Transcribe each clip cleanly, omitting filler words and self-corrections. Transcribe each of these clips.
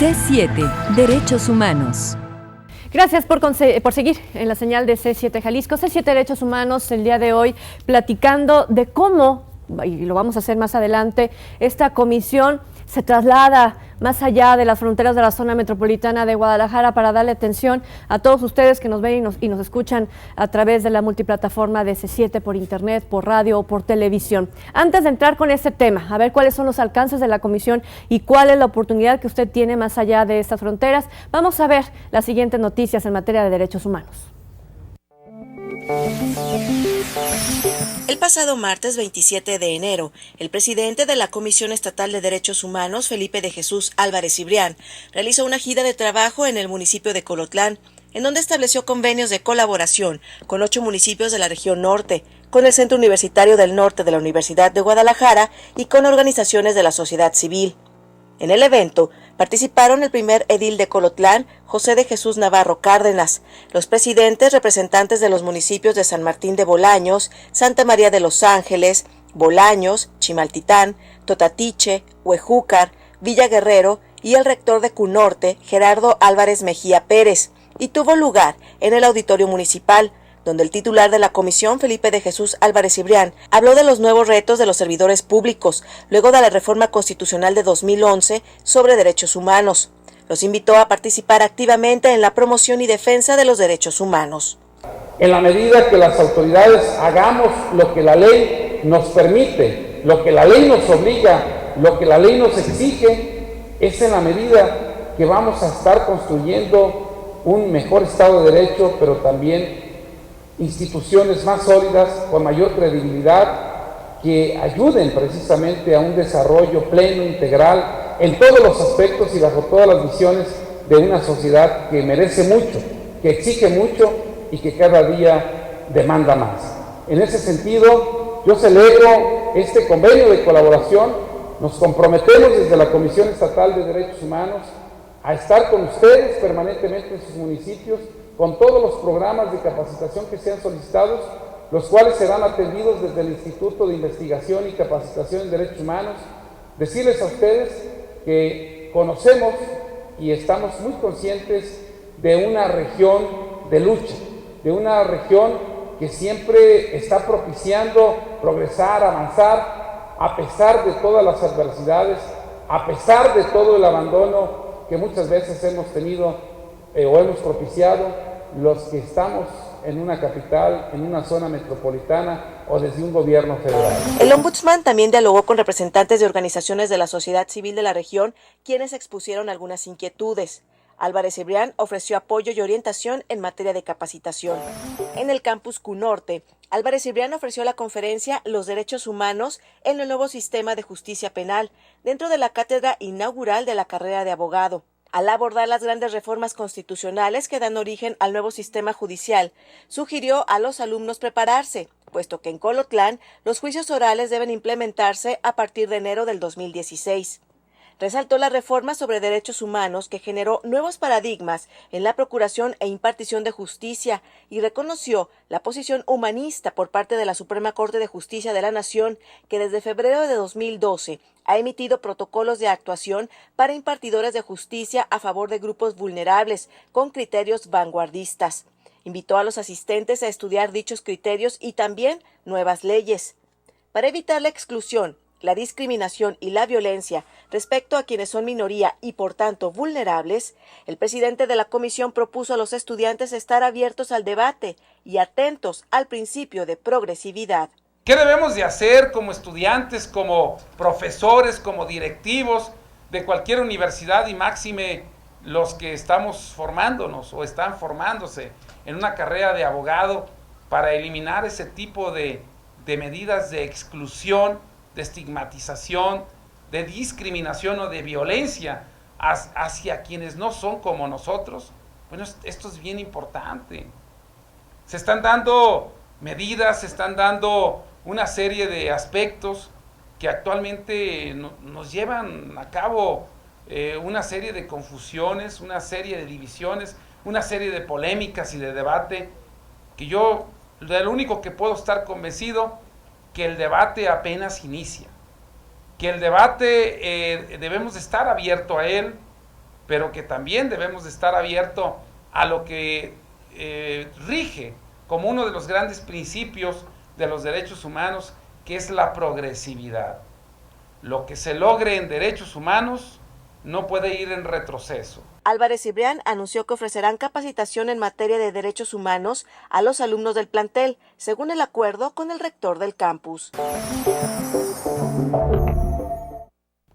C7, Derechos Humanos. Gracias por seguir en la señal de C7 Jalisco. C7 Derechos Humanos, el día de hoy platicando de cómo, y lo vamos a hacer más adelante, esta comisión se traslada más allá de las fronteras de la zona metropolitana de Guadalajara para darle atención a todos ustedes que nos ven y nos escuchan a través de la multiplataforma de C7 por internet, por radio o por televisión. Antes de entrar con este tema, a ver cuáles son los alcances de la comisión y cuál es la oportunidad que usted tiene más allá de estas fronteras, vamos a ver las siguientes noticias en materia de derechos humanos. El pasado martes 27 de enero, el presidente de la Comisión Estatal de Derechos Humanos, Felipe de Jesús Álvarez Cibrián, realizó una gira de trabajo en el municipio de Colotlán, en donde estableció convenios de colaboración con 8 municipios de la región norte, con el Centro Universitario del Norte de la Universidad de Guadalajara y con organizaciones de la sociedad civil. En el evento participaron el primer edil de Colotlán, José de Jesús Navarro Cárdenas, los presidentes representantes de los municipios de San Martín de Bolaños, Santa María de los Ángeles, Bolaños, Chimaltitán, Totatiche, Huejúcar, Villa Guerrero y el rector de CUNORTE, Gerardo Álvarez Mejía Pérez, y tuvo lugar en el auditorio municipal, donde el titular de la comisión, Felipe de Jesús Álvarez Cibrián, habló de los nuevos retos de los servidores públicos, luego de la reforma constitucional de 2011 sobre derechos humanos. Los invitó a participar activamente en la promoción y defensa de los derechos humanos. En la medida que las autoridades hagamos lo que la ley nos permite, lo que la ley nos obliga, lo que la ley nos exige, es en la medida que vamos a estar construyendo un mejor Estado de Derecho, pero también instituciones más sólidas, con mayor credibilidad, que ayuden precisamente a un desarrollo pleno, integral, en todos los aspectos y bajo todas las visiones de una sociedad que merece mucho, que exige mucho y que cada día demanda más. En ese sentido, yo celebro este convenio de colaboración. Nos comprometemos desde la Comisión Estatal de Derechos Humanos a estar con ustedes permanentemente en sus municipios, con todos los programas de capacitación que sean solicitados, los cuales serán atendidos desde el Instituto de Investigación y Capacitación en Derechos Humanos. Decirles a ustedes que conocemos y estamos muy conscientes de una región de lucha, de una región que siempre está propiciando progresar, avanzar, a pesar de todas las adversidades, a pesar de todo el abandono que muchas veces hemos tenido o hemos propiciado los que estamos en una capital, en una zona metropolitana o desde un gobierno federal. El ombudsman también dialogó con representantes de organizaciones de la sociedad civil de la región, quienes expusieron algunas inquietudes. Álvarez Cibrián ofreció apoyo y orientación en materia de capacitación. En el campus CUNORTE, Álvarez Cibrián ofreció la conferencia Los Derechos Humanos en el nuevo sistema de justicia penal, dentro de la cátedra inaugural de la carrera de abogado. Al abordar las grandes reformas constitucionales que dan origen al nuevo sistema judicial, sugirió a los alumnos prepararse, puesto que en Colotlán los juicios orales deben implementarse a partir de enero del 2016. Resaltó la reforma sobre derechos humanos que generó nuevos paradigmas en la procuración e impartición de justicia y reconoció la posición humanista por parte de la Suprema Corte de Justicia de la Nación, que desde febrero de 2012 ha emitido protocolos de actuación para impartidores de justicia a favor de grupos vulnerables con criterios vanguardistas. Invitó a los asistentes a estudiar dichos criterios y también nuevas leyes. Para evitar la exclusión, la discriminación y la violencia respecto a quienes son minoría y por tanto vulnerables, el presidente de la comisión propuso a los estudiantes estar abiertos al debate y atentos al principio de progresividad. ¿Qué debemos de hacer como estudiantes, como profesores, como directivos de cualquier universidad y máxime los que estamos formándonos o están formándose en una carrera de abogado para eliminar ese tipo de medidas de exclusión, de estigmatización, de discriminación o de violencia hacia quienes no son como nosotros? Bueno, esto es bien importante. Se están dando medidas, se están dando una serie de aspectos que actualmente nos llevan a cabo una serie de confusiones, una serie de divisiones, una serie de polémicas y de debate, que yo de lo único que puedo estar convencido que el debate apenas inicia, que el debate debemos estar abierto a él, pero que también debemos de estar abiertos a lo que rige como uno de los grandes principios de los derechos humanos, que es la progresividad. Lo que se logre en derechos humanos no puede ir en retroceso. Álvarez Cibrián anunció que ofrecerán capacitación en materia de derechos humanos a los alumnos del plantel, según el acuerdo con el rector del campus.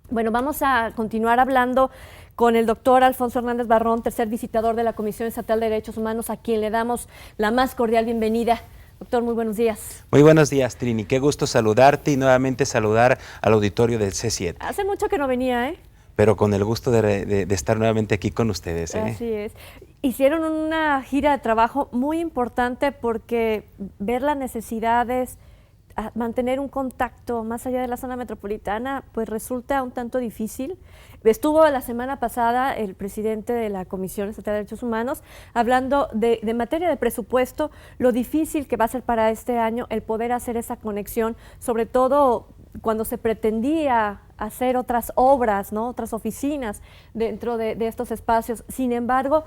Bueno, vamos a continuar hablando con el doctor Alfonso Hernández Barrón, tercer visitador de la Comisión Estatal de Derechos Humanos, a quien le damos la más cordial bienvenida. Doctor, muy buenos días. Muy buenos días, Trini. Qué gusto saludarte y nuevamente saludar al auditorio del C7. Hace mucho que no venía, ¿eh? Pero con el gusto de estar nuevamente aquí con ustedes. Así es. Hicieron una gira de trabajo muy importante porque ver las necesidades, mantener un contacto más allá de la zona metropolitana, pues resulta un tanto difícil. Estuvo la semana pasada el presidente de la Comisión Estatal de Derechos Humanos hablando de materia de presupuesto, lo difícil que va a ser para este año el poder hacer esa conexión, sobre todo cuando se pretendía hacer otras obras, ¿no? Otras oficinas dentro de estos espacios. Sin embargo,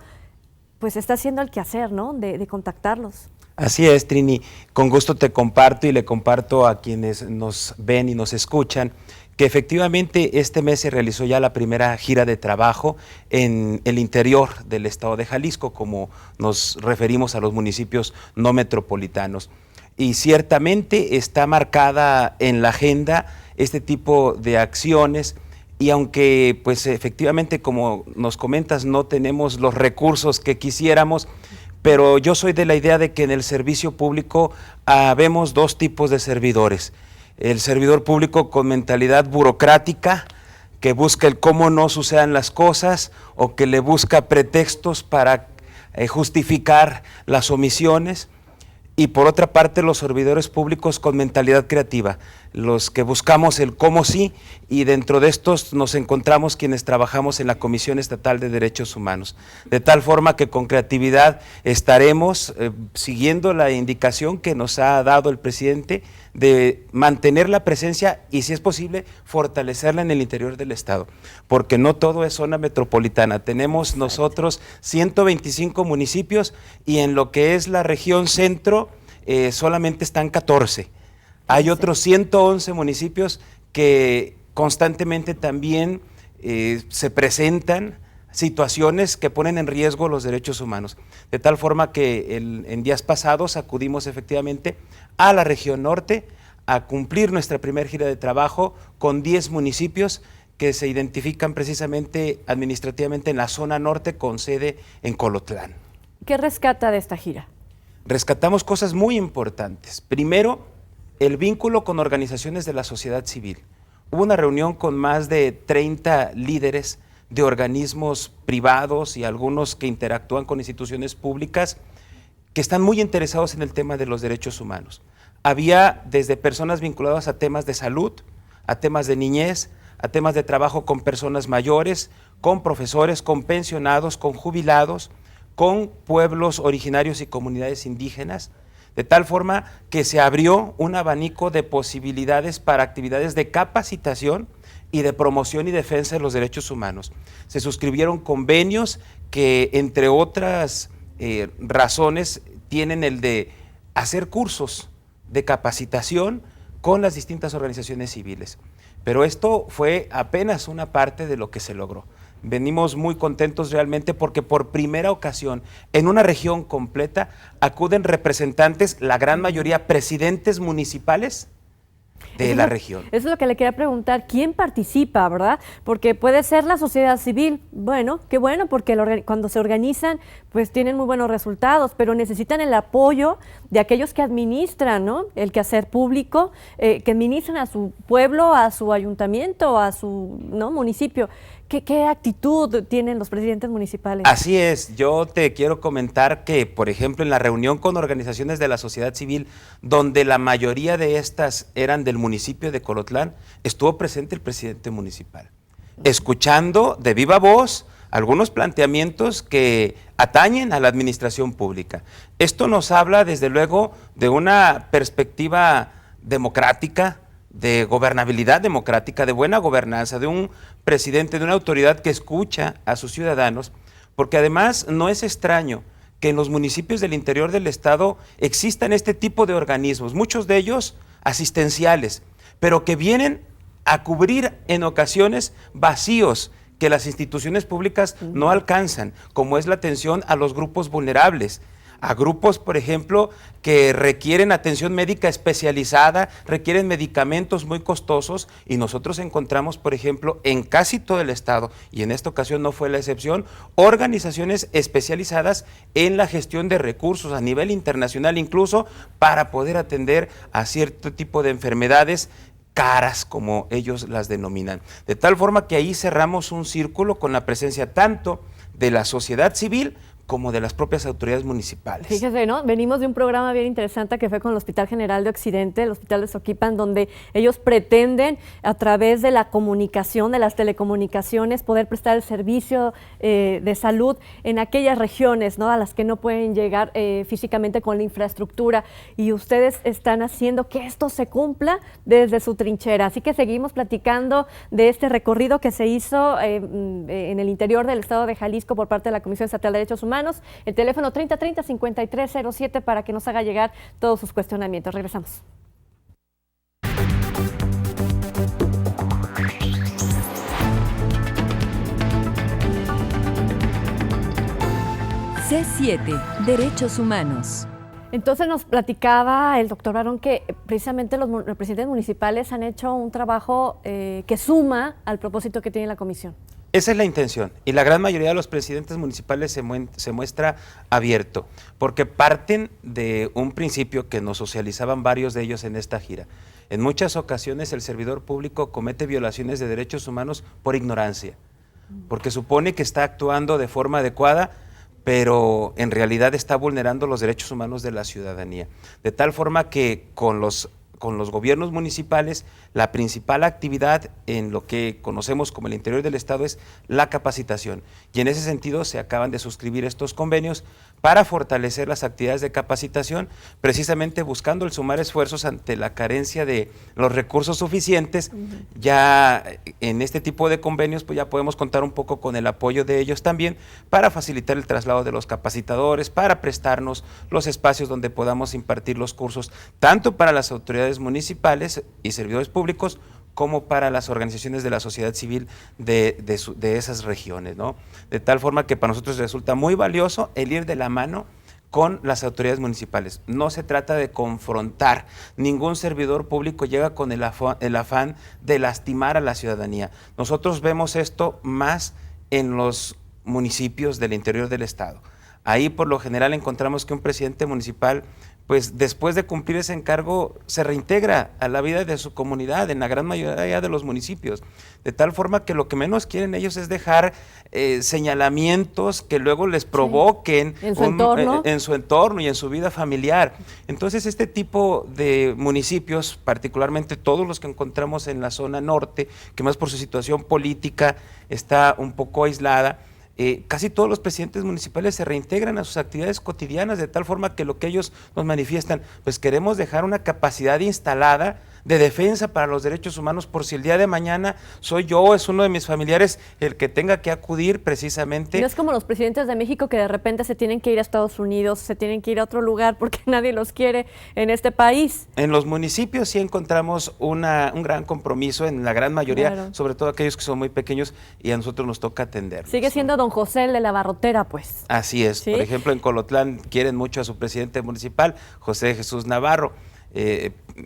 pues está haciendo el quehacer, ¿no? De contactarlos. Así es, Trini. Con gusto te comparto y le comparto a quienes nos ven y nos escuchan que efectivamente este mes se realizó ya la primera gira de trabajo en el interior del estado de Jalisco, como nos referimos a los municipios no metropolitanos. Y ciertamente está marcada en la agenda este tipo de acciones, y aunque pues efectivamente, como nos comentas, no tenemos los recursos que quisiéramos, pero yo soy de la idea de que en el servicio público habemos dos tipos de servidores. El servidor público con mentalidad burocrática, que busca el cómo no sucedan las cosas o que le busca pretextos para justificar las omisiones. Y por otra parte, los servidores públicos con mentalidad creativa, los que buscamos el cómo sí, y dentro de estos nos encontramos quienes trabajamos en la Comisión Estatal de Derechos Humanos. De tal forma que con creatividad estaremos siguiendo la indicación que nos ha dado el presidente de mantener la presencia y, si es posible, fortalecerla en el interior del estado, porque no todo es zona metropolitana. Tenemos nosotros 125 municipios y en lo que es la región centro solamente están 14. Hay otros 111 municipios que constantemente también se presentan situaciones que ponen en riesgo los derechos humanos, de tal forma que en días pasados acudimos efectivamente a la región norte a cumplir nuestra primera gira de trabajo con 10 municipios que se identifican precisamente administrativamente en la zona norte con sede en Colotlán. ¿Qué rescata de esta gira? Rescatamos cosas muy importantes. Primero, el vínculo con organizaciones de la sociedad civil. Hubo una reunión con más de 30 líderes de organismos privados y algunos que interactúan con instituciones públicas que están muy interesados en el tema de los derechos humanos. Había desde personas vinculadas a temas de salud, a temas de niñez, a temas de trabajo con personas mayores, con profesores, con pensionados, con jubilados, con pueblos originarios y comunidades indígenas, de tal forma que se abrió un abanico de posibilidades para actividades de capacitación y de promoción y defensa de los derechos humanos. Se suscribieron convenios que, entre otras razones, tienen el de hacer cursos de capacitación con las distintas organizaciones civiles. Pero esto fue apenas una parte de lo que se logró. Venimos muy contentos realmente porque por primera ocasión en una región completa acuden representantes, la gran mayoría presidentes municipales de la región. Eso es lo que le quería preguntar, ¿quién participa, verdad? Porque puede ser la sociedad civil, bueno, qué bueno, porque cuando se organizan, pues tienen muy buenos resultados, pero necesitan el apoyo de aquellos que administran, ¿no? El quehacer público, que administran a su pueblo, a su ayuntamiento, a su municipio. ¿Qué actitud tienen los presidentes municipales? Así es, yo te quiero comentar que, por ejemplo, en la reunión con organizaciones de la sociedad civil, donde la mayoría de estas eran del municipio de Colotlán, estuvo presente el presidente municipal, escuchando de viva voz algunos planteamientos que atañen a la administración pública. Esto nos habla, desde luego, de una perspectiva democrática, de gobernabilidad democrática, de buena gobernanza, de un presidente, de una autoridad que escucha a sus ciudadanos, porque además no es extraño que en los municipios del interior del estado existan este tipo de organismos, muchos de ellos asistenciales, pero que vienen a cubrir en ocasiones vacíos que las instituciones públicas no alcanzan, como es la atención a los grupos vulnerables, a grupos, por ejemplo, que requieren atención médica especializada, requieren medicamentos muy costosos, y nosotros encontramos, por ejemplo, en casi todo el estado, y en esta ocasión no fue la excepción, organizaciones especializadas en la gestión de recursos a nivel internacional, incluso para poder atender a cierto tipo de enfermedades caras, como ellos las denominan. De tal forma que ahí cerramos un círculo con la presencia tanto de la sociedad civil como de las propias autoridades municipales. Fíjese, ¿no? Venimos de un programa bien interesante que fue con el Hospital General de Occidente, el Hospital de Soquipan, donde ellos pretenden, a través de la comunicación, de las telecomunicaciones, poder prestar el servicio de salud en aquellas regiones, ¿no?, a las que no pueden llegar físicamente con la infraestructura. Y ustedes están haciendo que esto se cumpla desde su trinchera. Así que seguimos platicando de este recorrido que se hizo en el interior del estado de Jalisco por parte de la Comisión Estatal de Derechos Humanos. El teléfono 3030-5307 para que nos haga llegar todos sus cuestionamientos. Regresamos. C7, Derechos Humanos. Entonces nos platicaba el doctor Barón que precisamente los presidentes municipales han hecho un trabajo que suma al propósito que tiene la comisión. Esa es la intención, y la gran mayoría de los presidentes municipales se muestra abierto, porque parten de un principio que nos socializaban varios de ellos en esta gira. En muchas ocasiones el servidor público comete violaciones de derechos humanos por ignorancia, porque supone que está actuando de forma adecuada, pero en realidad está vulnerando los derechos humanos de la ciudadanía. De tal forma que con los gobiernos municipales, la principal actividad en lo que conocemos como el interior del estado es la capacitación, y en ese sentido se acaban de suscribir estos convenios para fortalecer las actividades de capacitación, precisamente buscando el sumar esfuerzos ante la carencia de los recursos suficientes. Ya en este tipo de convenios pues ya podemos contar un poco con el apoyo de ellos también para facilitar el traslado de los capacitadores, para prestarnos los espacios donde podamos impartir los cursos, tanto para las autoridades municipales y servidores públicos como para las organizaciones de la sociedad civil de esas regiones, ¿no? De tal forma que para nosotros resulta muy valioso el ir de la mano con las autoridades municipales. No se trata de confrontar, ningún servidor público llega con el afán de lastimar a la ciudadanía. Nosotros vemos esto más en los municipios del interior del estado. Ahí por lo general encontramos que un presidente municipal, pues después de cumplir ese encargo, se reintegra a la vida de su comunidad en la gran mayoría de los municipios, de tal forma que lo que menos quieren ellos es dejar señalamientos que luego les provoquen en su entorno y en su vida familiar. Entonces este tipo de municipios, particularmente todos los que encontramos en la zona norte, que más por su situación política está un poco aislada, casi todos los presidentes municipales se reintegran a sus actividades cotidianas, de tal forma que lo que ellos nos manifiestan, pues queremos dejar una capacidad instalada de defensa para los derechos humanos, por si el día de mañana soy yo o es uno de mis familiares el que tenga que acudir precisamente. No es como los presidentes de México que de repente se tienen que ir a Estados Unidos, se tienen que ir a otro lugar porque nadie los quiere en este país. En los municipios sí encontramos un gran compromiso en la gran mayoría, claro, sobre todo aquellos que son muy pequeños, y a nosotros nos toca atenderlos. Sigue siendo don José el de la Barrotera, pues. Así es. ¿Sí? Por ejemplo, en Colotlán quieren mucho a su presidente municipal, José Jesús Navarro.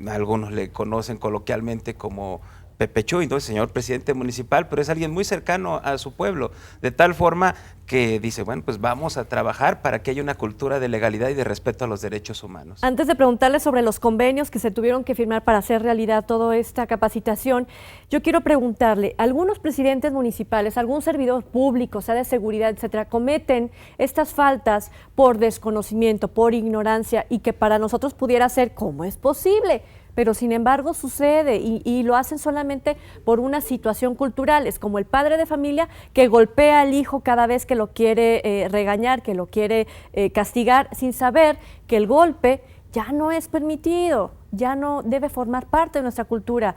Algunos le conocen coloquialmente como Pepe Chuy, ¿no? El señor presidente municipal, pero es alguien muy cercano a su pueblo, de tal forma que dice, bueno, pues vamos a trabajar para que haya una cultura de legalidad y de respeto a los derechos humanos. Antes de preguntarle sobre los convenios que se tuvieron que firmar para hacer realidad toda esta capacitación, yo quiero preguntarle, algunos presidentes municipales, algún servidor público, sea de seguridad, etcétera, cometen estas faltas por desconocimiento, por ignorancia, y que para nosotros pudiera ser, ¿cómo es posible? Pero sin embargo sucede y lo hacen solamente por una situación cultural. Es como el padre de familia que golpea al hijo cada vez que lo quiere regañar, que lo quiere castigar, sin saber que el golpe ya no es permitido, ya no debe formar parte de nuestra cultura.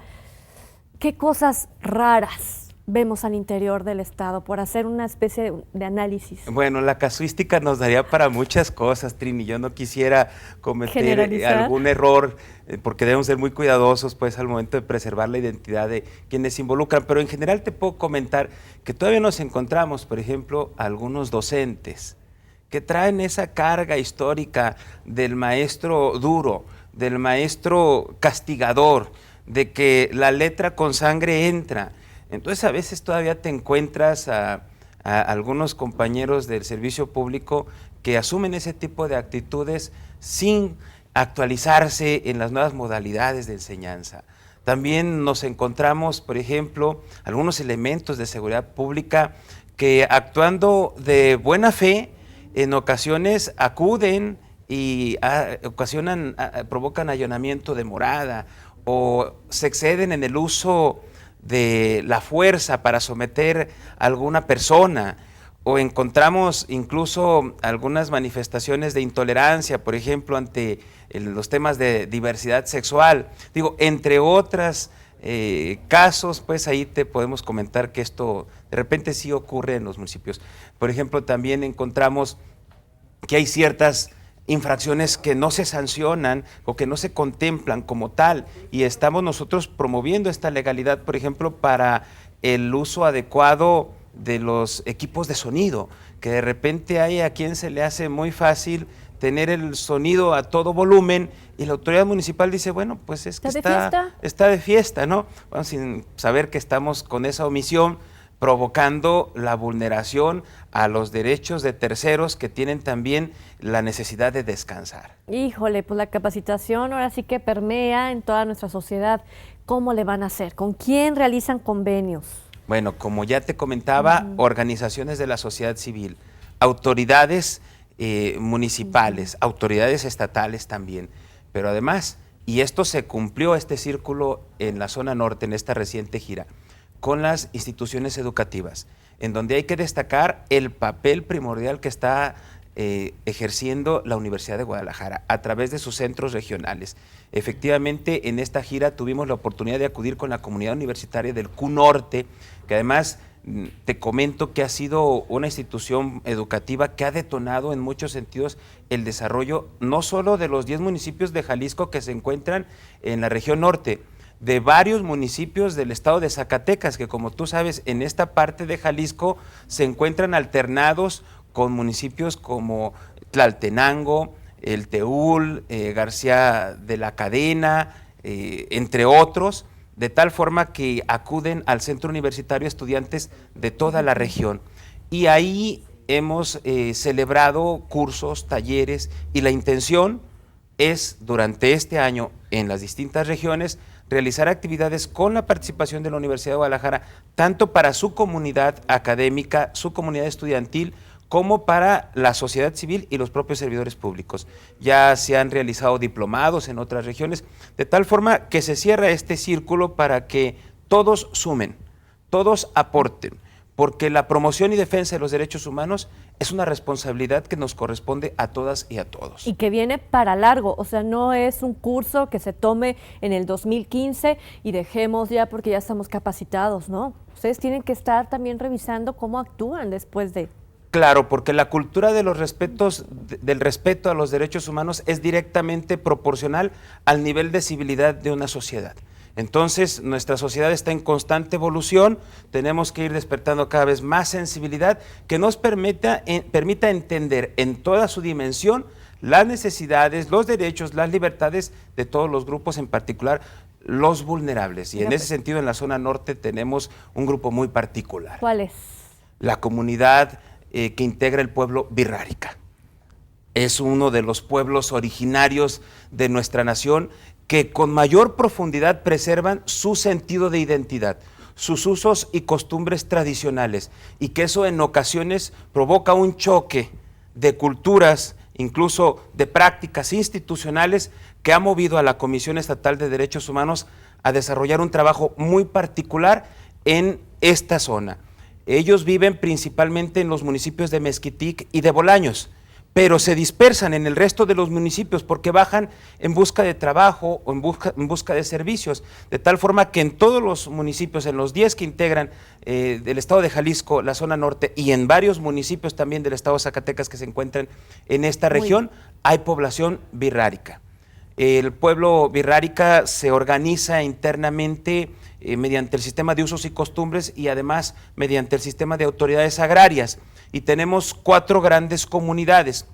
¿Qué cosas raras vemos al interior del Estado, por hacer una especie de análisis? Bueno, la casuística nos daría para muchas cosas, Trini. Yo no quisiera cometer Generalizar. algún error, porque debemos ser muy cuidadosos pues al momento de preservar la identidad de quienes se involucran, pero en general te puedo comentar que todavía nos encontramos, por ejemplo, algunos docentes que traen esa carga histórica del maestro duro, del maestro castigador, de que la letra con sangre entra. Entonces a veces todavía te encuentras a algunos compañeros del servicio público que asumen ese tipo de actitudes sin actualizarse en las nuevas modalidades de enseñanza. También nos encontramos, por ejemplo, algunos elementos de seguridad pública que, actuando de buena fe, en ocasiones acuden y provocan allanamiento de morada o se exceden en el uso de la fuerza para someter a alguna persona, o encontramos incluso algunas manifestaciones de intolerancia, por ejemplo, ante los temas de diversidad sexual. Digo, entre otros casos, pues ahí te podemos comentar que esto de repente sí ocurre en los municipios. Por ejemplo, también encontramos que hay ciertas infracciones que no se sancionan o que no se contemplan como tal, y estamos nosotros promoviendo esta legalidad, por ejemplo, para el uso adecuado de los equipos de sonido, que de repente hay a quien se le hace muy fácil tener el sonido a todo volumen y la autoridad municipal dice, bueno, pues es que está de fiesta, ¿no? Bueno, sin saber que estamos con esa omisión provocando la vulneración a los derechos de terceros que tienen también la necesidad de descansar. Híjole, pues la capacitación ahora sí que permea en toda nuestra sociedad. ¿Cómo le van a hacer? ¿Con quién realizan convenios? Bueno, como ya te comentaba, organizaciones de la sociedad civil, autoridades municipales, autoridades estatales también, pero además, y esto se cumplió, este círculo en la zona norte, en esta reciente gira, con las instituciones educativas, en donde hay que destacar el papel primordial que está ejerciendo la Universidad de Guadalajara a través de sus centros regionales. Efectivamente, en esta gira tuvimos la oportunidad de acudir con la comunidad universitaria del Q Norte, que además te comento que ha sido una institución educativa que ha detonado en muchos sentidos el desarrollo no solo de los 10 municipios de Jalisco que se encuentran en la región norte, de varios municipios del estado de Zacatecas, que como tú sabes, en esta parte de Jalisco se encuentran alternados con municipios como Tlaltenango, El Teúl, García de la Cadena, entre otros, de tal forma que acuden al centro universitario estudiantes de toda la región. Y ahí hemos celebrado cursos, talleres, y la intención es, durante este año, en las distintas regiones, realizar actividades con la participación de la Universidad de Guadalajara, tanto para su comunidad académica, su comunidad estudiantil, como para la sociedad civil y los propios servidores públicos. Ya se han realizado diplomados en otras regiones, de tal forma que se cierra este círculo para que todos sumen, todos aporten, porque la promoción y defensa de los derechos humanos es una responsabilidad que nos corresponde a todas y a todos. Y que viene para largo, o sea, no es un curso que se tome en el 2015 y dejemos ya porque ya estamos capacitados, ¿no? Ustedes tienen que estar también revisando cómo actúan después de... Claro, porque la cultura de los del respeto a los derechos humanos es directamente proporcional al nivel de civilidad de una sociedad. Entonces, nuestra sociedad está en constante evolución, tenemos que ir despertando cada vez más sensibilidad que nos permita entender en toda su dimensión las necesidades, los derechos, las libertades de todos los grupos, en particular los vulnerables. Y en ese sentido, en la zona norte tenemos un grupo muy particular. ¿Cuál es? La comunidad que integra el pueblo birrárica. Es uno de los pueblos originarios de nuestra nación que con mayor profundidad preservan su sentido de identidad, sus usos y costumbres tradicionales, y que eso en ocasiones provoca un choque de culturas, incluso de prácticas institucionales, que ha movido a la Comisión Estatal de Derechos Humanos a desarrollar un trabajo muy particular en esta zona. Ellos viven principalmente en los municipios de Mezquitic y de Bolaños, pero se dispersan en el resto de los municipios porque bajan en busca de trabajo o en busca de servicios, de tal forma que en todos los municipios, en los 10 que integran del estado de Jalisco, la zona norte, y en varios municipios también del estado de Zacatecas que se encuentran en esta región, hay población birrárica. El pueblo birrárica se organiza internamente mediante el sistema de usos y costumbres y además mediante el sistema de autoridades agrarias. Y tenemos 4 grandes comunidades: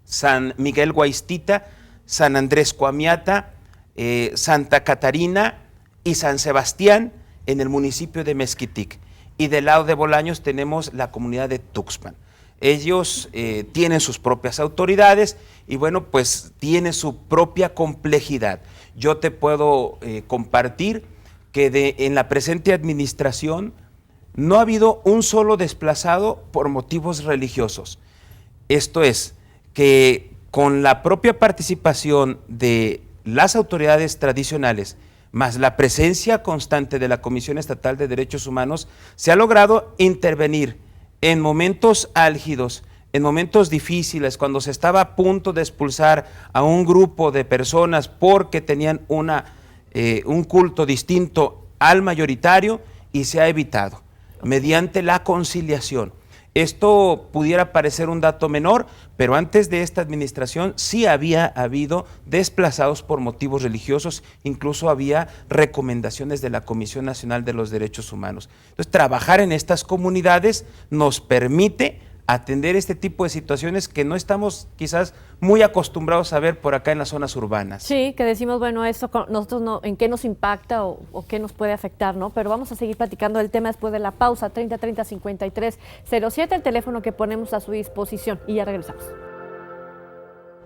San Miguel Guaistita, San Andrés Coamiata, Santa Catarina y San Sebastián en el municipio de Mezquitic. Y del lado de Bolaños tenemos la comunidad de Tuxpan. Ellos tienen sus propias autoridades y bueno, pues tiene su propia complejidad. Yo te puedo compartir que en la presente administración no ha habido un solo desplazado por motivos religiosos. Esto es, que con la propia participación de las autoridades tradicionales, más la presencia constante de la Comisión Estatal de Derechos Humanos, se ha logrado intervenir en momentos álgidos, en momentos difíciles, cuando se estaba a punto de expulsar a un grupo de personas porque tenían un culto distinto al mayoritario, y se ha evitado mediante la conciliación. Esto pudiera parecer un dato menor, pero antes de esta administración sí había habido desplazados por motivos religiosos, incluso había recomendaciones de la Comisión Nacional de los Derechos Humanos. Entonces, trabajar en estas comunidades nos permite atender este tipo de situaciones que no estamos quizás muy acostumbrados a ver por acá en las zonas urbanas. Sí, que decimos, bueno, esto nosotros no, en qué nos impacta o qué nos puede afectar, ¿no? Pero vamos a seguir platicando del tema después de la pausa. 3030-5307, el teléfono que ponemos a su disposición, y ya regresamos.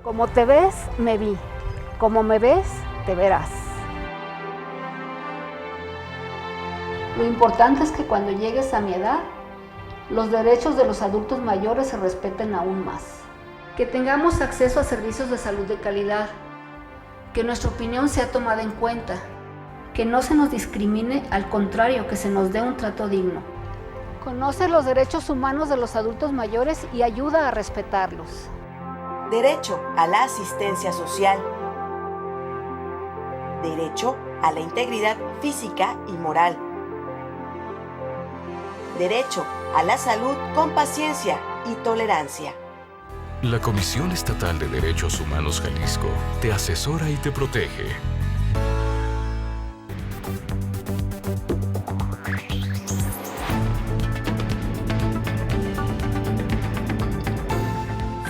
Como te ves, me vi. Como me ves, te verás. Lo importante es que cuando llegues a mi edad, los derechos de los adultos mayores se respeten aún más. Que tengamos acceso a servicios de salud de calidad. Que nuestra opinión sea tomada en cuenta. Que no se nos discrimine, al contrario, que se nos dé un trato digno. Conoce los derechos humanos de los adultos mayores y ayuda a respetarlos. Derecho a la asistencia social. Derecho a la integridad física y moral. Derecho a la salud con paciencia y tolerancia. La Comisión Estatal de Derechos Humanos Jalisco te asesora y te protege.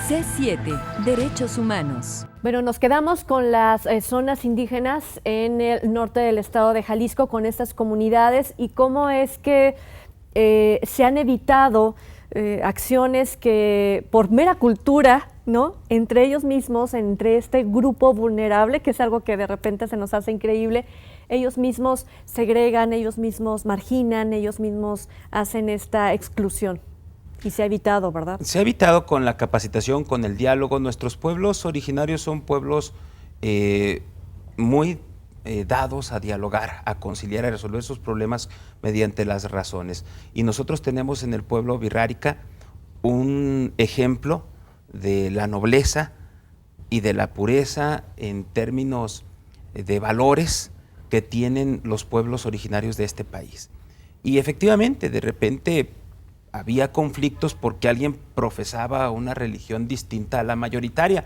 C7, Derechos Humanos. Bueno, nos quedamos con las zonas indígenas en el norte del estado de Jalisco, con estas comunidades, y cómo es que se han evitado acciones que por mera cultura, ¿no?, entre ellos mismos, entre este grupo vulnerable, que es algo que de repente se nos hace increíble, ellos mismos segregan, ellos mismos marginan, ellos mismos hacen esta exclusión. Y se ha evitado, ¿verdad? Se ha evitado con la capacitación, con el diálogo. Nuestros pueblos originarios son pueblos muy dados a dialogar, a conciliar, a resolver sus problemas mediante las razones. Y nosotros tenemos en el pueblo birrárica un ejemplo de la nobleza y de la pureza en términos de valores que tienen los pueblos originarios de este país. Y efectivamente, de repente había conflictos porque alguien profesaba una religión distinta a la mayoritaria,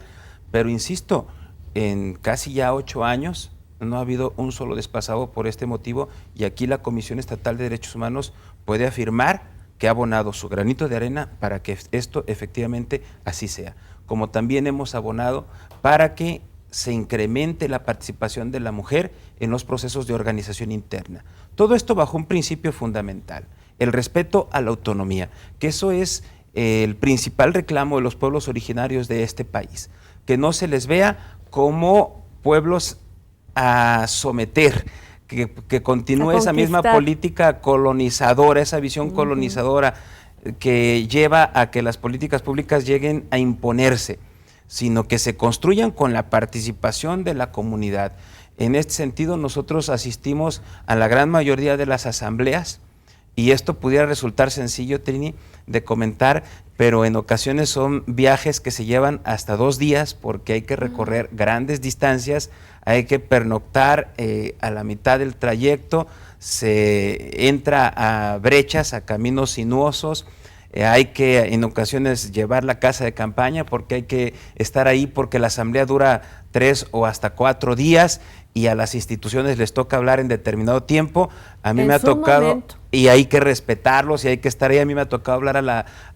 pero insisto, en casi ya 8 años no ha habido un solo desplazado por este motivo, y aquí la Comisión Estatal de Derechos Humanos puede afirmar que ha abonado su granito de arena para que esto efectivamente así sea, como también hemos abonado para que se incremente la participación de la mujer en los procesos de organización interna. Todo esto bajo un principio fundamental, el respeto a la autonomía, que eso es el principal reclamo de los pueblos originarios de este país, que no se les vea como pueblos a someter, que continúe esa misma política colonizadora, esa visión colonizadora que lleva a que las políticas públicas lleguen a imponerse, sino que se construyan con la participación de la comunidad. En este sentido, nosotros asistimos a la gran mayoría de las asambleas Y esto pudiera resultar sencillo, Trini, de comentar, pero en ocasiones son viajes que se llevan hasta 2 días porque hay que recorrer grandes distancias, hay que pernoctar a la mitad del trayecto, se entra a brechas, a caminos sinuosos, hay que en ocasiones llevar la casa de campaña porque hay que estar ahí porque la asamblea dura 3 o hasta 4 días y a las instituciones les toca hablar en determinado tiempo. A mí me ha tocado, y hay que respetarlos y hay que estar ahí. A mí me ha tocado hablar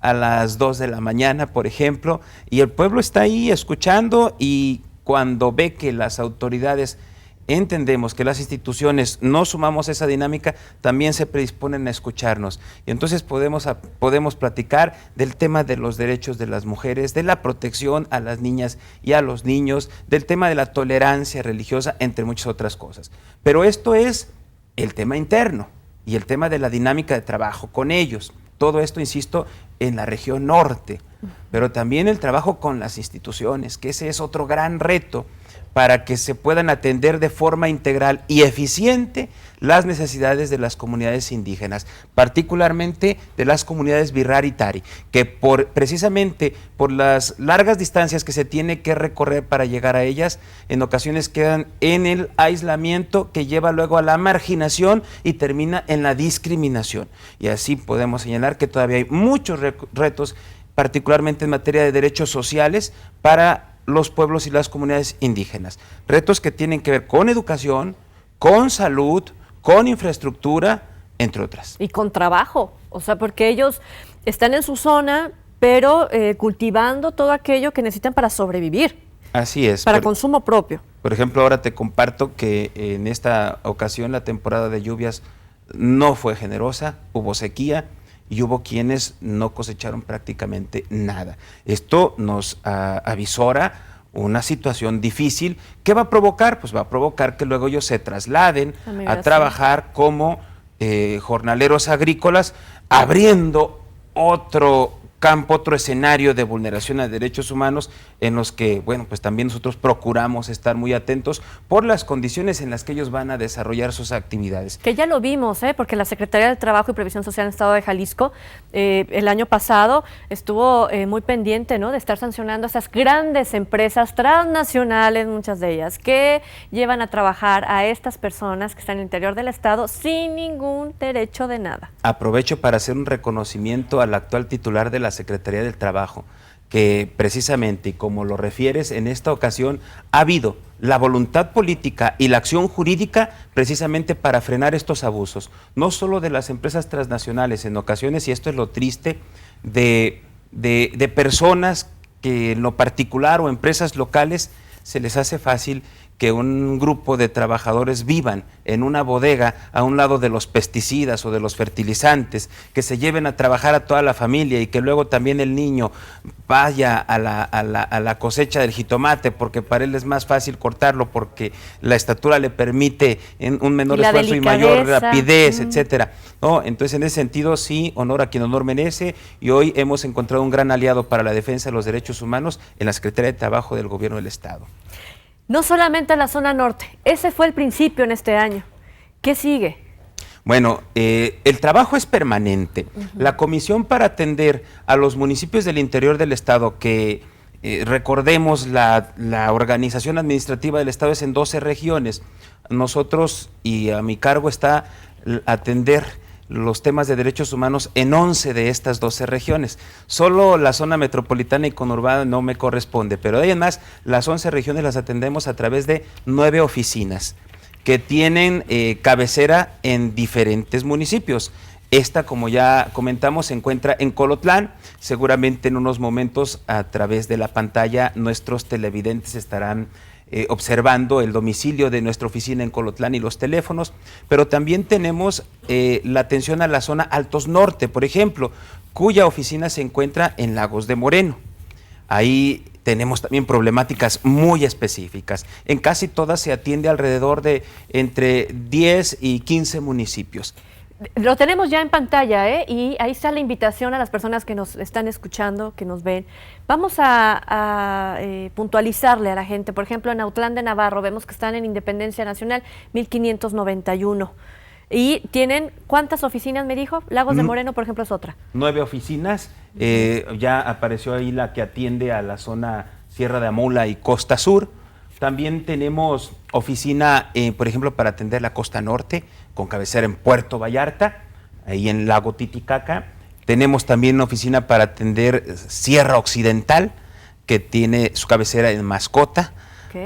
a las 2 de la mañana, por ejemplo, y el pueblo está ahí escuchando, y cuando ve que las autoridades entendemos que las instituciones no sumamos esa dinámica, también se predisponen a escucharnos. Y entonces podemos platicar del tema de los derechos de las mujeres, de la protección a las niñas y a los niños, del tema de la tolerancia religiosa, entre muchas otras cosas. Pero esto es el tema interno y el tema de la dinámica de trabajo con ellos. Todo esto, insisto, en la región norte, pero también el trabajo con las instituciones, que ese es otro gran reto, para que se puedan atender de forma integral y eficiente las necesidades de las comunidades indígenas, particularmente de las comunidades Birrar y Tari, que precisamente por las largas distancias que se tiene que recorrer para llegar a ellas, en ocasiones quedan en el aislamiento que lleva luego a la marginación y termina en la discriminación. Y así podemos señalar que todavía hay muchos retos, particularmente en materia de derechos sociales, para los pueblos y las comunidades indígenas. Retos que tienen que ver con educación, con salud, con infraestructura, entre otras. Y con trabajo, o sea, porque ellos están en su zona, pero cultivando todo aquello que necesitan para sobrevivir. Así es. Para consumo propio. Por ejemplo, ahora te comparto que en esta ocasión la temporada de lluvias no fue generosa, hubo sequía, y hubo quienes no cosecharon prácticamente nada. Esto nos avisora una situación difícil. ¿Qué va a provocar? Pues va a provocar que luego ellos se trasladen a trabajar como jornaleros agrícolas, abriendo otro campo, otro escenario de vulneración a derechos humanos en los que, bueno, pues también nosotros procuramos estar muy atentos por las condiciones en las que ellos van a desarrollar sus actividades. Que ya lo vimos, porque la Secretaría del Trabajo y Previsión Social en el Estado de Jalisco el año pasado estuvo muy pendiente, ¿no?, de estar sancionando a esas grandes empresas transnacionales, muchas de ellas, que llevan a trabajar a estas personas que están en el interior del Estado sin ningún derecho de nada. Aprovecho para hacer un reconocimiento al actual titular de la Secretaría del Trabajo, que precisamente, y como lo refieres, en esta ocasión ha habido la voluntad política y la acción jurídica precisamente para frenar estos abusos, no solo de las empresas transnacionales, en ocasiones, y esto es lo triste, de personas que en lo particular o empresas locales se les hace fácil que un grupo de trabajadores vivan en una bodega a un lado de los pesticidas o de los fertilizantes, que se lleven a trabajar a toda la familia y que luego también el niño vaya a la cosecha del jitomate porque para él es más fácil cortarlo porque la estatura le permite un menor esfuerzo y mayor rapidez, etcétera. ¿No? Entonces, en ese sentido, sí, honor a quien honor merece, y hoy hemos encontrado un gran aliado para la defensa de los derechos humanos en la Secretaría de Trabajo del Gobierno del Estado. No solamente en la zona norte, ese fue el principio en este año. ¿Qué sigue? Bueno, el trabajo es permanente. La comisión para atender a los municipios del interior del Estado, que recordemos la organización administrativa del Estado es en 12 regiones. Nosotros, y a mi cargo está atender los temas de derechos humanos en 11 de estas 12 regiones. Solo la zona metropolitana y conurbada no me corresponde, pero además las 11 regiones las atendemos a través de 9 oficinas que tienen cabecera en diferentes municipios. Esta, como ya comentamos, se encuentra en Colotlán. Seguramente en unos momentos a través de la pantalla nuestros televidentes estarán observando el domicilio de nuestra oficina en Colotlán y los teléfonos, pero también tenemos la atención a la zona Altos Norte, por ejemplo, cuya oficina se encuentra en Lagos de Moreno. Ahí tenemos también problemáticas muy específicas. En casi todas se atiende alrededor de entre 10 y 15 municipios. Lo tenemos ya en pantalla, y ahí está la invitación a las personas que nos están escuchando, que nos ven. Vamos a puntualizarle a la gente. Por ejemplo, en Autlán de Navarro vemos que están en Independencia Nacional 1591. Y tienen, ¿cuántas oficinas me dijo? Lagos de Moreno, por ejemplo, es otra. 9 oficinas, ya apareció ahí la que atiende a la zona Sierra de Amula y Costa Sur. También tenemos oficina, por ejemplo, para atender la Costa Norte, con cabecera en Puerto Vallarta, ahí en Lago Titicaca. Tenemos también una oficina para atender Sierra Occidental, que tiene su cabecera en Mascota,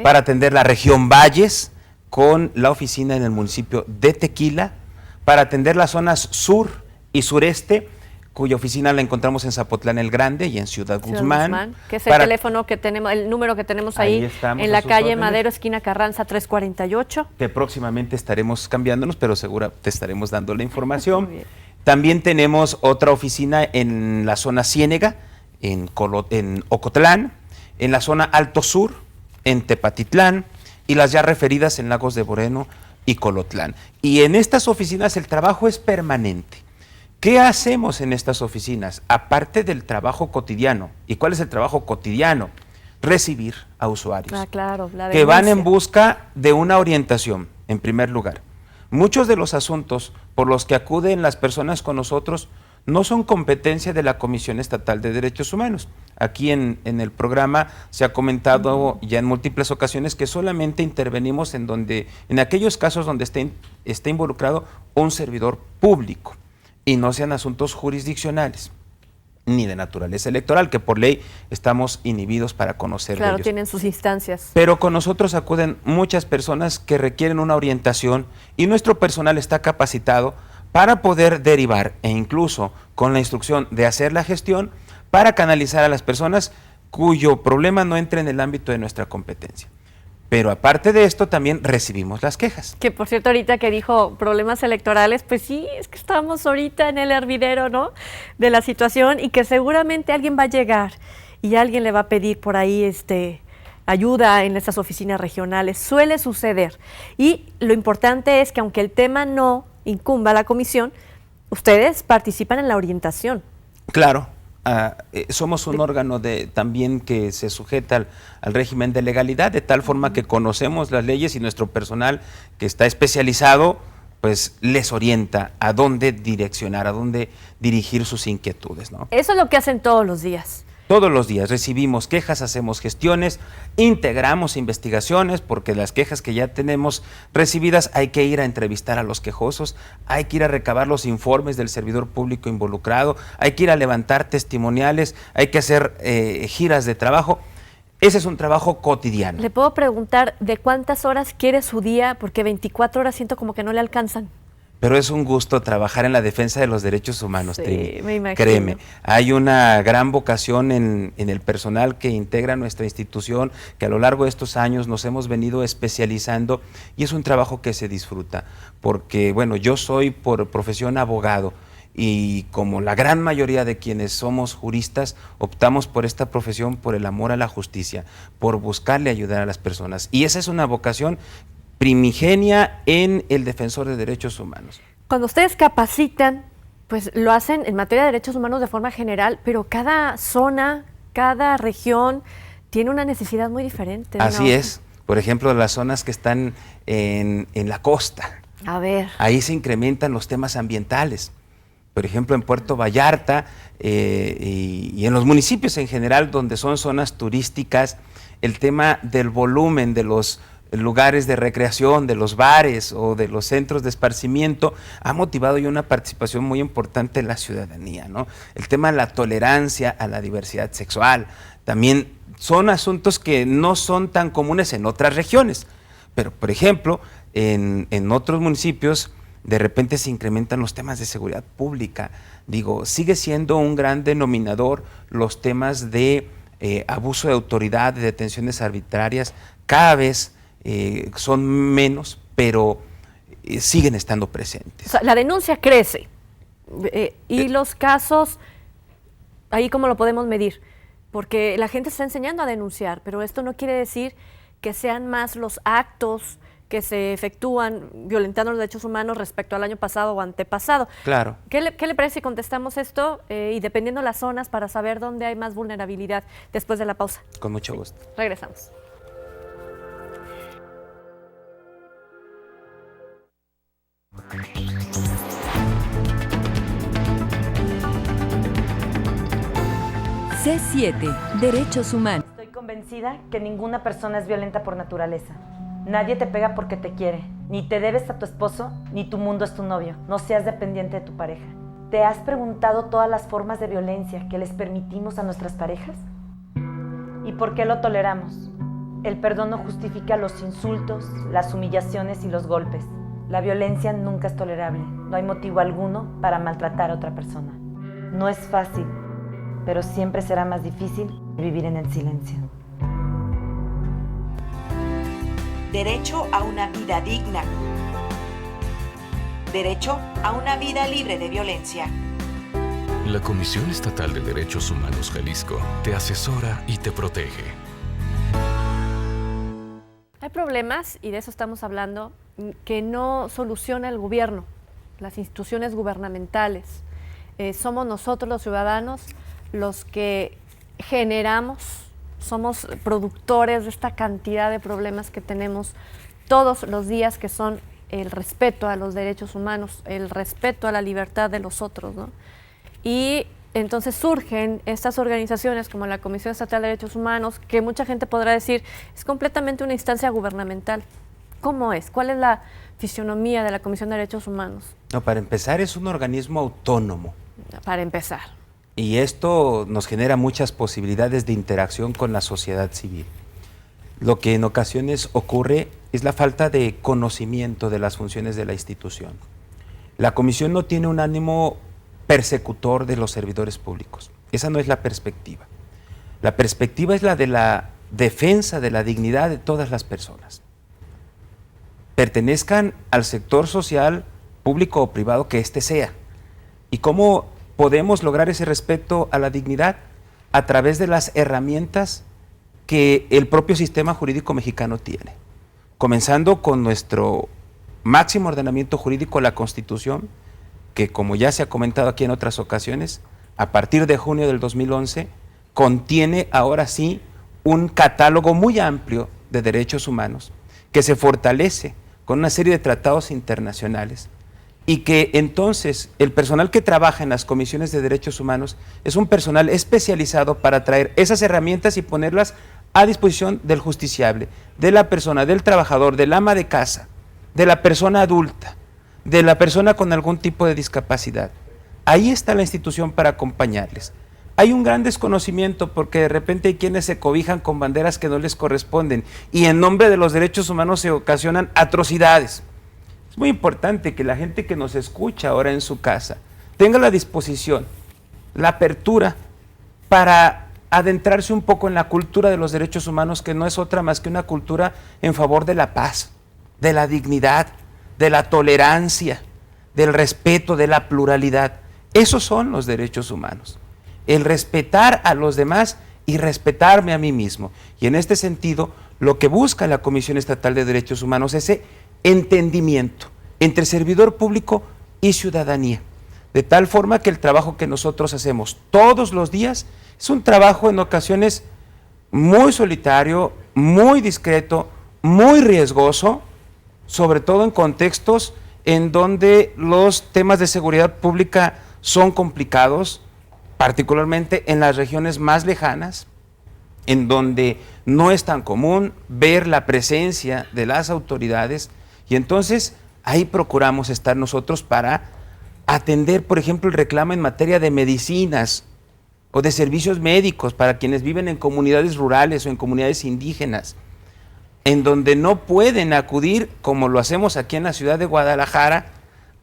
para atender la región Valles, con la oficina en el municipio de Tequila, para atender las zonas sur y sureste, cuya oficina la encontramos en Zapotlán el Grande y en Ciudad Guzmán. Que es el teléfono que tenemos, el número que tenemos ahí en la calle órdenes. Madero, esquina Carranza 348. Que próximamente estaremos cambiándonos, pero seguro te estaremos dando la información. También tenemos otra oficina en la zona Ciénega, en Ocotlán, en la zona Alto Sur, en Tepatitlán, y las ya referidas en Lagos de Moreno y Colotlán. Y en estas oficinas el trabajo es permanente. ¿Qué hacemos en estas oficinas? Aparte del trabajo cotidiano. ¿Y cuál es el trabajo cotidiano? Recibir a usuarios que van en busca de una orientación, en primer lugar. Muchos de los asuntos por los que acuden las personas con nosotros no son competencia de la Comisión Estatal de Derechos Humanos. Aquí en el programa se ha comentado ya en múltiples ocasiones que solamente intervenimos en aquellos casos donde esté involucrado un servidor público y no sean asuntos jurisdiccionales ni de naturaleza electoral, que por ley estamos inhibidos para conocer de ellos. Tienen sus instancias. Pero con nosotros acuden muchas personas que requieren una orientación y nuestro personal está capacitado para poder derivar e incluso con la instrucción de hacer la gestión para canalizar a las personas cuyo problema no entre en el ámbito de nuestra competencia. Pero aparte de esto también recibimos las quejas. Que por cierto, ahorita que dijo problemas electorales, pues sí, es que estamos ahorita en el hervidero, ¿no?, de la situación, y que seguramente alguien va a llegar y alguien le va a pedir por ahí ayuda en estas oficinas regionales. Suele suceder. Y lo importante es que aunque el tema no incumba a la comisión, ustedes participan en la orientación. Claro. Somos un órgano también que se sujeta al régimen de legalidad, de tal forma que conocemos las leyes y nuestro personal que está especializado pues les orienta a dónde direccionar, a dónde dirigir sus inquietudes, ¿no? Eso es lo que hacen todos los días. Todos los días recibimos quejas, hacemos gestiones, integramos investigaciones, porque las quejas que ya tenemos recibidas hay que ir a entrevistar a los quejosos, hay que ir a recabar los informes del servidor público involucrado, hay que ir a levantar testimoniales, hay que hacer giras de trabajo. Ese es un trabajo cotidiano. Le puedo preguntar de cuántas horas quiere su día, porque 24 horas siento como que no le alcanzan. Pero es un gusto trabajar en la defensa de los derechos humanos, sí, me imagino. Créeme, hay una gran vocación en el personal que integra nuestra institución, que a lo largo de estos años nos hemos venido especializando, y es un trabajo que se disfruta, porque bueno, yo soy por profesión abogado, y como la gran mayoría de quienes somos juristas, optamos por esta profesión por el amor a la justicia, por buscarle ayudar a las personas, y esa es una vocación primigenia en el defensor de derechos humanos. Cuando ustedes capacitan, pues lo hacen en materia de derechos humanos de forma general, pero cada zona, cada región tiene una necesidad muy diferente. Así es. Por ejemplo, las zonas que están en la costa. A ver. Ahí se incrementan los temas ambientales. Por ejemplo, en Puerto Vallarta y en los municipios en general, donde son zonas turísticas, el tema del volumen de los lugares de recreación, de los bares o de los centros de esparcimiento, ha motivado ya una participación muy importante en la ciudadanía, ¿no? El tema de la tolerancia a la diversidad sexual, también son asuntos que no son tan comunes en otras regiones, pero por ejemplo, en otros municipios de repente se incrementan los temas de seguridad pública. Digo, sigue siendo un gran denominador los temas de abuso de autoridad, de detenciones arbitrarias, cada vez son menos, pero siguen estando presentes. O sea, la denuncia crece y los casos, ahí cómo lo podemos medir, porque la gente está enseñando a denunciar, pero esto no quiere decir que sean más los actos que se efectúan violentando los derechos humanos respecto al año pasado o antepasado. Claro. ¿Qué le parece si contestamos esto y dependiendo de las zonas para saber dónde hay más vulnerabilidad después de la pausa? Con mucho gusto. Regresamos. C7, Derechos Humanos. Estoy convencida que ninguna persona es violenta por naturaleza. Nadie te pega porque te quiere. Ni te debes a tu esposo, ni tu mundo es tu novio. No seas dependiente de tu pareja. ¿Te has preguntado todas las formas de violencia que les permitimos a nuestras parejas? ¿Y por qué lo toleramos? El perdón no justifica los insultos, las humillaciones y los golpes. La violencia nunca es tolerable. No hay motivo alguno para maltratar a otra persona. No es fácil, pero siempre será más difícil vivir en el silencio. Derecho a una vida digna. Derecho a una vida libre de violencia. La Comisión Estatal de Derechos Humanos Jalisco te asesora y te protege. Hay problemas, y de eso estamos hablando, que no soluciona el gobierno, las instituciones gubernamentales. Somos nosotros los ciudadanos los que generamos, somos productores de esta cantidad de problemas que tenemos todos los días, que son el respeto a los derechos humanos, el respeto a la libertad de los otros, ¿no? Y entonces surgen estas organizaciones como la Comisión Estatal de Derechos Humanos, que mucha gente podrá decir es completamente una instancia gubernamental. ¿Cómo es? ¿Cuál es la fisionomía de la Comisión de Derechos Humanos? No, para empezar es un organismo autónomo. Para empezar. Y esto nos genera muchas posibilidades de interacción con la sociedad civil. Lo que en ocasiones ocurre es la falta de conocimiento de las funciones de la institución. La comisión no tiene un ánimo persecutor de los servidores públicos. Esa no es la perspectiva. La perspectiva es la de la defensa de la dignidad de todas las personas. Pertenezcan al sector social, público o privado que éste sea. ¿Y cómo podemos lograr ese respeto a la dignidad? A través de las herramientas que el propio sistema jurídico mexicano tiene. Comenzando con nuestro máximo ordenamiento jurídico, la Constitución, que como ya se ha comentado aquí en otras ocasiones, a partir de junio del 2011, contiene ahora sí un catálogo muy amplio de derechos humanos que se fortalece con una serie de tratados internacionales y que entonces el personal que trabaja en las comisiones de derechos humanos es un personal especializado para traer esas herramientas y ponerlas a disposición del justiciable, de la persona, del trabajador, del ama de casa, de la persona adulta, de la persona con algún tipo de discapacidad. Ahí está la institución para acompañarles. Hay un gran desconocimiento porque de repente hay quienes se cobijan con banderas que no les corresponden y en nombre de los derechos humanos se ocasionan atrocidades. Es muy importante que la gente que nos escucha ahora en su casa tenga la disposición, la apertura para adentrarse un poco en la cultura de los derechos humanos, que no es otra más que una cultura en favor de la paz, de la dignidad, de la tolerancia, del respeto, de la pluralidad. Esos son los derechos humanos. El respetar a los demás y respetarme a mí mismo. Y en este sentido, lo que busca la Comisión Estatal de Derechos Humanos es ese entendimiento entre servidor público y ciudadanía. De tal forma que el trabajo que nosotros hacemos todos los días es un trabajo en ocasiones muy solitario, muy discreto, muy riesgoso, sobre todo en contextos en donde los temas de seguridad pública son complicados, particularmente en las regiones más lejanas, en donde no es tan común ver la presencia de las autoridades, y entonces ahí procuramos estar nosotros para atender, por ejemplo, el reclamo en materia de medicinas o de servicios médicos para quienes viven en comunidades rurales o en comunidades indígenas, en donde no pueden acudir, como lo hacemos aquí en la ciudad de Guadalajara,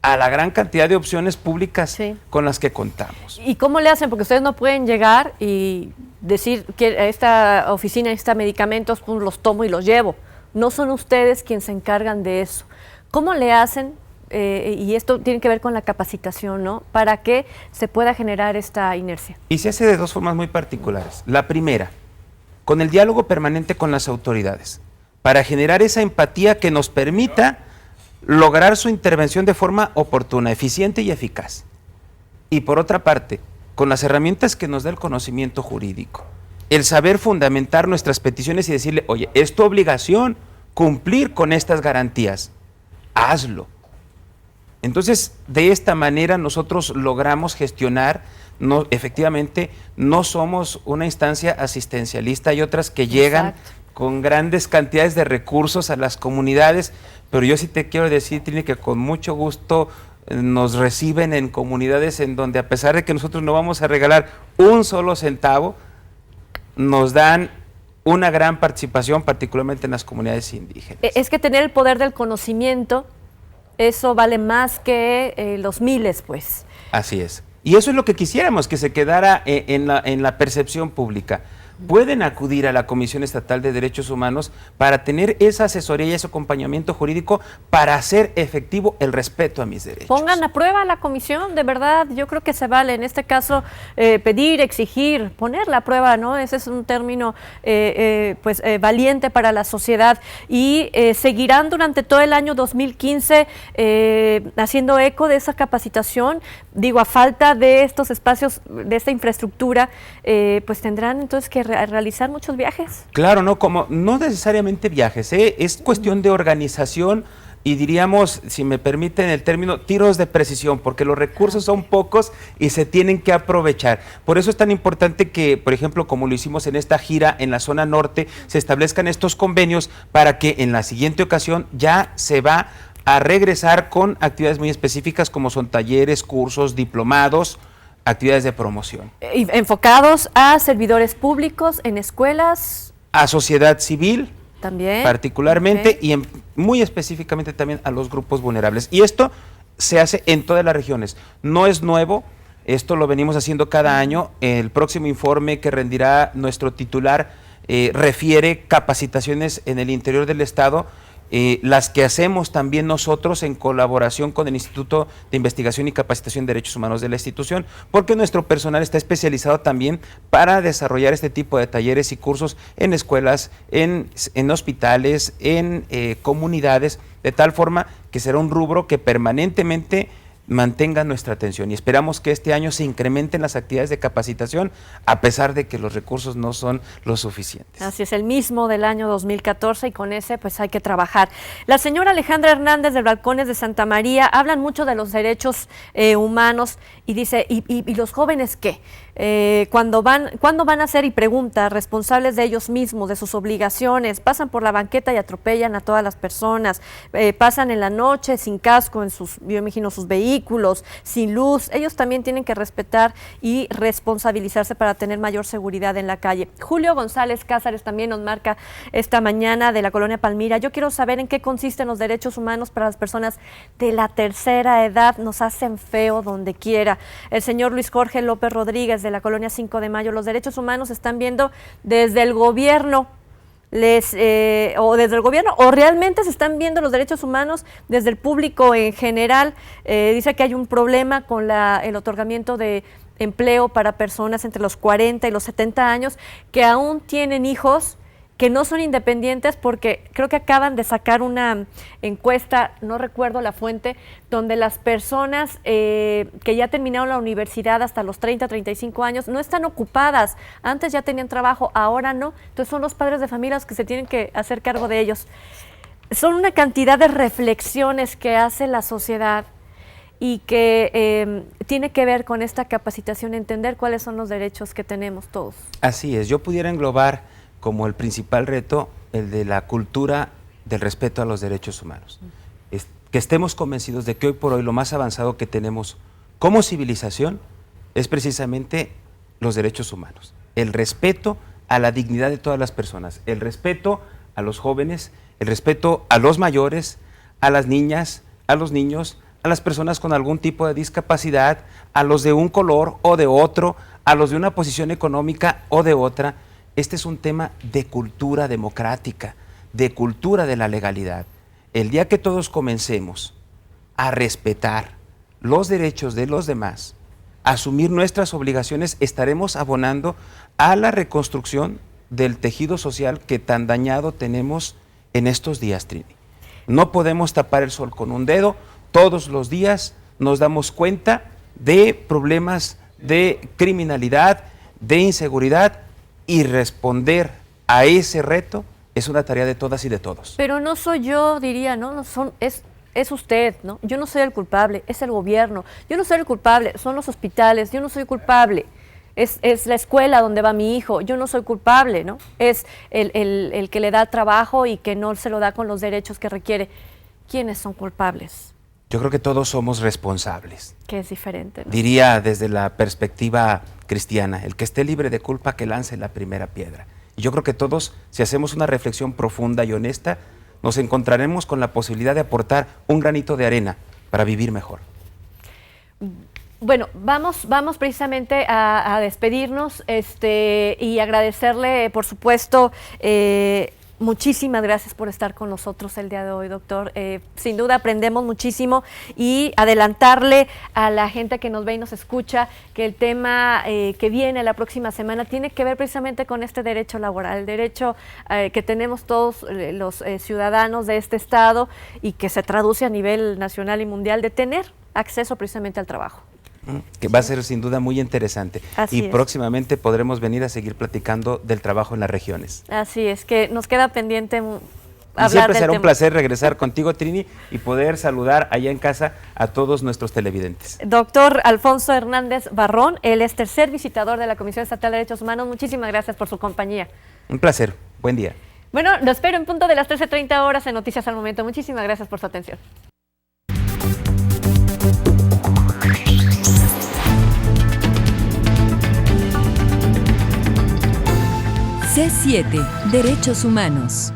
a la gran cantidad de opciones públicas con las que contamos. ¿Y cómo le hacen? Porque ustedes no pueden llegar y decir que esta oficina necesita medicamentos, pues los tomo y los llevo. No son ustedes quienes se encargan de eso. ¿Cómo le hacen? Y esto tiene que ver con la capacitación, ¿no? Para que se pueda generar esta inercia. Y se hace de dos formas muy particulares. La primera, con el diálogo permanente con las autoridades, para generar esa empatía que nos permita lograr su intervención de forma oportuna, eficiente y eficaz. Y por otra parte, con las herramientas que nos da el conocimiento jurídico, el saber fundamentar nuestras peticiones y decirle, oye, es tu obligación cumplir con estas garantías, hazlo. Entonces, de esta manera nosotros logramos gestionar no, efectivamente no somos una instancia asistencialista, hay otras que llegan Exacto. con grandes cantidades de recursos a las comunidades, pero yo sí te quiero decir, Trini, que con mucho gusto nos reciben en comunidades en donde, a pesar de que nosotros no vamos a regalar un solo centavo, nos dan una gran participación, particularmente en las comunidades indígenas. Es que tener el poder del conocimiento, eso vale más que los miles, pues. Así es. Y eso es lo que quisiéramos, que se quedara en la percepción pública. Pueden acudir a la Comisión Estatal de Derechos Humanos para tener esa asesoría y ese acompañamiento jurídico para hacer efectivo el respeto a mis derechos. Pongan a prueba a la comisión, de verdad, yo creo que se vale, en este caso, pedir, exigir, poner la prueba, ¿no? Ese es un término valiente para la sociedad y seguirán durante todo el año 2015 haciendo eco de esa capacitación. Digo, a falta de estos espacios, de esta infraestructura, pues tendrán entonces que realizar muchos viajes. Claro, no necesariamente viajes, es cuestión de organización y diríamos, si me permiten el término, tiros de precisión, porque los recursos son pocos y se tienen que aprovechar. Por eso es tan importante que, por ejemplo, como lo hicimos en esta gira en la zona norte, se establezcan estos convenios para que en la siguiente ocasión ya se va a regresar con actividades muy específicas como son talleres, cursos, diplomados, actividades de promoción. Enfocados a servidores públicos, en escuelas. A sociedad civil. También. Particularmente y muy específicamente también a los grupos vulnerables. Y esto se hace en todas las regiones. No es nuevo, esto lo venimos haciendo cada año. El próximo informe que rendirá nuestro titular refiere capacitaciones en el interior del estado, las que hacemos también nosotros en colaboración con el Instituto de Investigación y Capacitación de Derechos Humanos de la institución, porque nuestro personal está especializado también para desarrollar este tipo de talleres y cursos en escuelas, en hospitales, en comunidades, de tal forma que será un rubro que permanentemente mantenga nuestra atención y esperamos que este año se incrementen las actividades de capacitación a pesar de que los recursos no son lo suficientes. Así es, el mismo del año 2014 y con ese pues hay que trabajar. La señora Alejandra Hernández de Balcones de Santa María hablan mucho de los derechos humanos y dice, ¿y los jóvenes qué? ¿Cuándo van a ser, y pregunta, responsables de ellos mismos, de sus obligaciones? Pasan por la banqueta y atropellan a todas las personas, pasan en la noche sin casco en sus, yo imagino, sus vehículos, sin luz. Ellos también tienen que respetar y responsabilizarse para tener mayor seguridad en la calle. Julio González Cázares también nos marca esta mañana de la colonia Palmira. Yo quiero saber en qué consisten los derechos humanos para las personas de la tercera edad. Nos hacen feo donde quiera. El señor Luis Jorge López Rodríguez de la colonia 5 de Mayo, los derechos humanos se están viendo desde el gobierno, o realmente se están viendo los derechos humanos desde el público en general. Dice que hay un problema con el otorgamiento de empleo para personas entre los 40 y los 70 años que aún tienen hijos que no son independientes, porque creo que acaban de sacar una encuesta, no recuerdo la fuente, donde las personas que ya terminaron la universidad hasta los 30, 35 años no están ocupadas. Antes ya tenían trabajo, ahora no. Entonces son los padres de familia los que se tienen que hacer cargo de ellos. Son una cantidad de reflexiones que hace la sociedad y que tiene que ver con esta capacitación, entender cuáles son los derechos que tenemos todos. Así es, yo pudiera englobar como el principal reto el de la cultura del respeto a los derechos humanos. Que estemos convencidos de que hoy por hoy lo más avanzado que tenemos como civilización es precisamente los derechos humanos. El respeto a la dignidad de todas las personas, el respeto a los jóvenes, el respeto a los mayores, a las niñas, a los niños, a las personas con algún tipo de discapacidad, a los de un color o de otro, a los de una posición económica o de otra. Este es un tema de cultura democrática, de cultura de la legalidad. El día que todos comencemos a respetar los derechos de los demás, a asumir nuestras obligaciones, estaremos abonando a la reconstrucción del tejido social que tan dañado tenemos en estos días, Trini. No podemos tapar el sol con un dedo. Todos los días nos damos cuenta de problemas de criminalidad, de inseguridad, y responder a ese reto es una tarea de todas y de todos. Pero no soy yo, diría, ¿no? Es es usted, ¿no? Yo no soy el culpable, es el gobierno. Yo no soy el culpable, son los hospitales. Yo no soy culpable, es la escuela donde va mi hijo. Yo no soy culpable, ¿no? Es el que le da trabajo y que no se lo da con los derechos que requiere. ¿Quiénes son culpables? Yo creo que todos somos responsables. Que es diferente, ¿no? Diría desde la perspectiva cristiana, el que esté libre de culpa que lance la primera piedra. Y yo creo que todos, si hacemos una reflexión profunda y honesta, nos encontraremos con la posibilidad de aportar un granito de arena para vivir mejor. Bueno, vamos precisamente a despedirnos y agradecerle, por supuesto, muchísimas gracias por estar con nosotros el día de hoy, doctor. Sin duda aprendemos muchísimo y adelantarle a la gente que nos ve y nos escucha que el tema que viene la próxima semana tiene que ver precisamente con este derecho laboral, el derecho que tenemos todos los ciudadanos de este estado y que se traduce a nivel nacional y mundial de tener acceso precisamente al trabajo. Que va a ser sin duda muy interesante. Así es. Próximamente podremos venir a seguir platicando del trabajo en las regiones. Así es, que nos queda pendiente Y siempre será un placer regresar contigo, Trini, y poder saludar allá en casa a todos nuestros televidentes. Doctor Alfonso Hernández Barrón, él es tercer visitador de la Comisión Estatal de Derechos Humanos. Muchísimas gracias por su compañía. Un placer, buen día. Bueno, lo espero en punto de las 13:30 horas en Noticias al Momento. Muchísimas gracias por su atención. C7, Derechos Humanos.